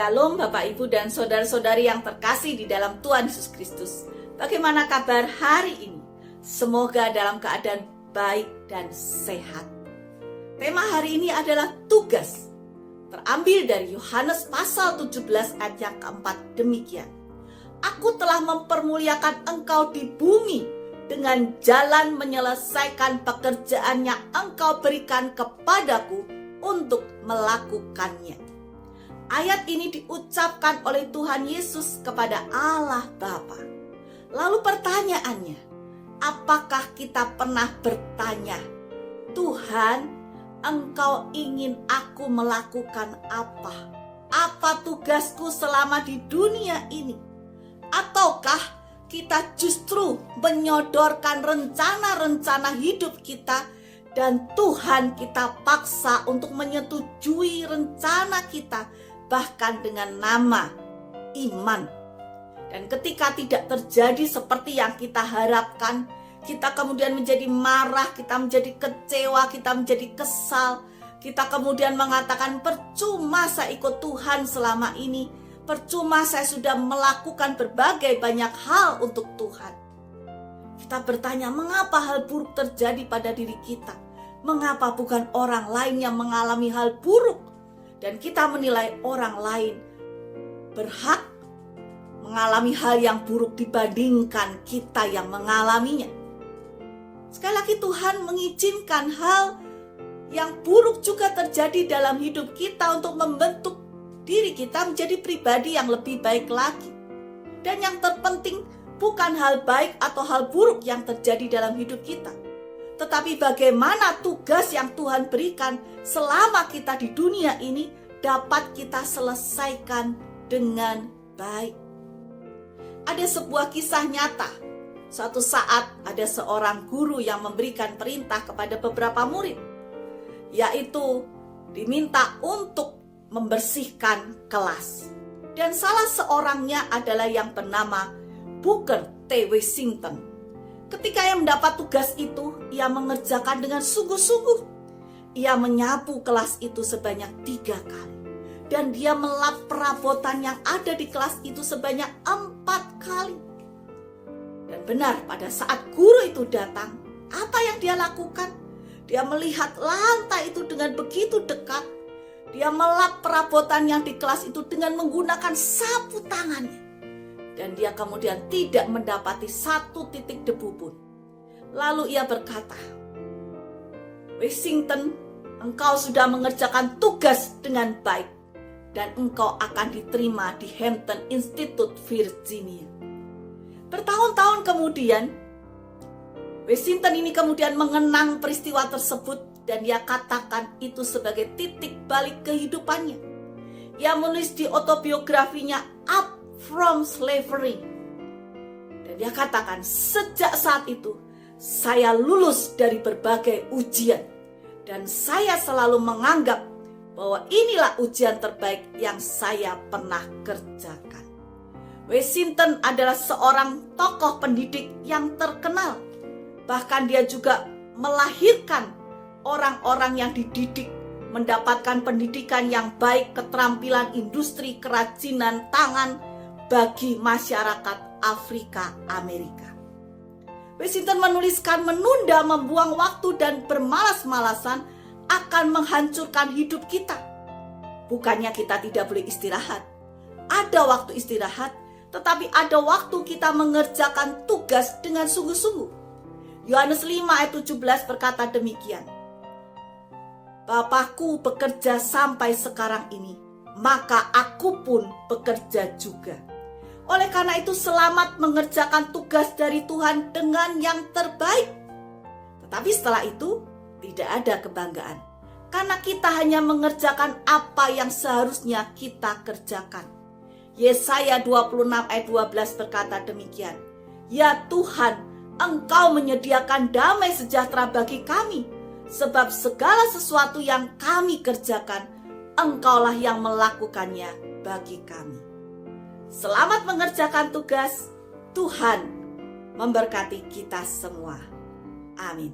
Shalom Bapak Ibu dan saudara-saudari yang terkasih di dalam Tuhan Yesus Kristus. Bagaimana kabar hari ini? Semoga dalam keadaan baik dan sehat. Tema hari ini adalah tugas. Terambil dari Yohanes pasal 17 ayat yang keempat demikian. Aku telah mempermuliakan engkau di bumi dengan jalan menyelesaikan pekerjaan yang engkau berikan kepadaku untuk melakukannya. Ayat ini diucapkan oleh Tuhan Yesus kepada Allah Bapa. Lalu pertanyaannya, apakah kita pernah bertanya, Tuhan, Engkau ingin aku melakukan apa? Apa tugasku selama di dunia ini? Ataukah kita justru menyodorkan rencana-rencana hidup kita dan Tuhan kita paksa untuk menyetujui rencana kita, bahkan dengan nama iman. Dan ketika tidak terjadi seperti yang kita harapkan, kita kemudian menjadi marah, kita menjadi kecewa, kita menjadi kesal. Kita kemudian mengatakan, percuma saya ikut Tuhan selama ini, percuma saya sudah melakukan berbagai banyak hal untuk Tuhan. Kita bertanya, mengapa hal buruk terjadi pada diri kita? Mengapa bukan orang lain yang mengalami hal buruk? Dan kita menilai orang lain berhak mengalami hal yang buruk dibandingkan kita yang mengalaminya. Sekali lagi Tuhan mengizinkan hal yang buruk juga terjadi dalam hidup kita untuk membentuk diri kita menjadi pribadi yang lebih baik lagi. Dan yang terpenting bukan hal baik atau hal buruk yang terjadi dalam hidup kita, tetapi bagaimana tugas yang Tuhan berikan selama kita di dunia ini dapat kita selesaikan dengan baik. Ada sebuah kisah nyata. Suatu saat ada seorang guru yang memberikan perintah kepada beberapa murid, yaitu diminta untuk membersihkan kelas. Dan salah seorangnya adalah yang bernama Booker T. Washington. Ketika ia mendapat tugas itu, ia mengerjakan dengan sungguh-sungguh. Ia menyapu kelas itu sebanyak 3 kali. Dan dia melap perabotan yang ada di kelas itu sebanyak 4 kali. Dan benar, pada saat guru itu datang, apa yang dia lakukan? Dia melihat lantai itu dengan begitu dekat. Dia melap perabotan yang di kelas itu dengan menggunakan sapu tangannya. Dan dia kemudian tidak mendapati 1 titik debu pun. Lalu ia berkata, Washington, engkau sudah mengerjakan tugas dengan baik. Dan engkau akan diterima di Hampton Institute, Virginia. Bertahun-tahun kemudian, Washington ini kemudian mengenang peristiwa tersebut. Dan dia katakan itu sebagai titik balik kehidupannya. Ia menulis di autobiografinya Up from Slavery. Dan dia katakan, sejak saat itu saya lulus dari berbagai ujian. Dan saya selalu menganggap bahwa inilah ujian terbaik yang saya pernah kerjakan. Washington adalah seorang tokoh pendidik yang terkenal. Bahkan dia juga melahirkan orang-orang yang dididik, mendapatkan pendidikan yang baik, keterampilan industri kerajinan tangan bagi masyarakat Afrika Amerika. Washington menuliskan, menunda, membuang waktu dan bermalas-malasan akan menghancurkan hidup kita. Bukannya kita tidak boleh istirahat. Ada waktu istirahat, tetapi ada waktu kita mengerjakan tugas dengan sungguh-sungguh. Yohanes 5 ayat 17 berkata demikian. Bapakku bekerja sampai sekarang ini, maka aku pun bekerja juga. Oleh karena itu selamat mengerjakan tugas dari Tuhan dengan yang terbaik. Tetapi setelah itu tidak ada kebanggaan. Karena kita hanya mengerjakan apa yang seharusnya kita kerjakan. Yesaya 26 ayat 12 berkata demikian. Ya Tuhan, Engkau menyediakan damai sejahtera bagi kami. Sebab segala sesuatu yang kami kerjakan, Engkaulah yang melakukannya bagi kami. Selamat mengerjakan tugas. Tuhan memberkati kita semua. Amin.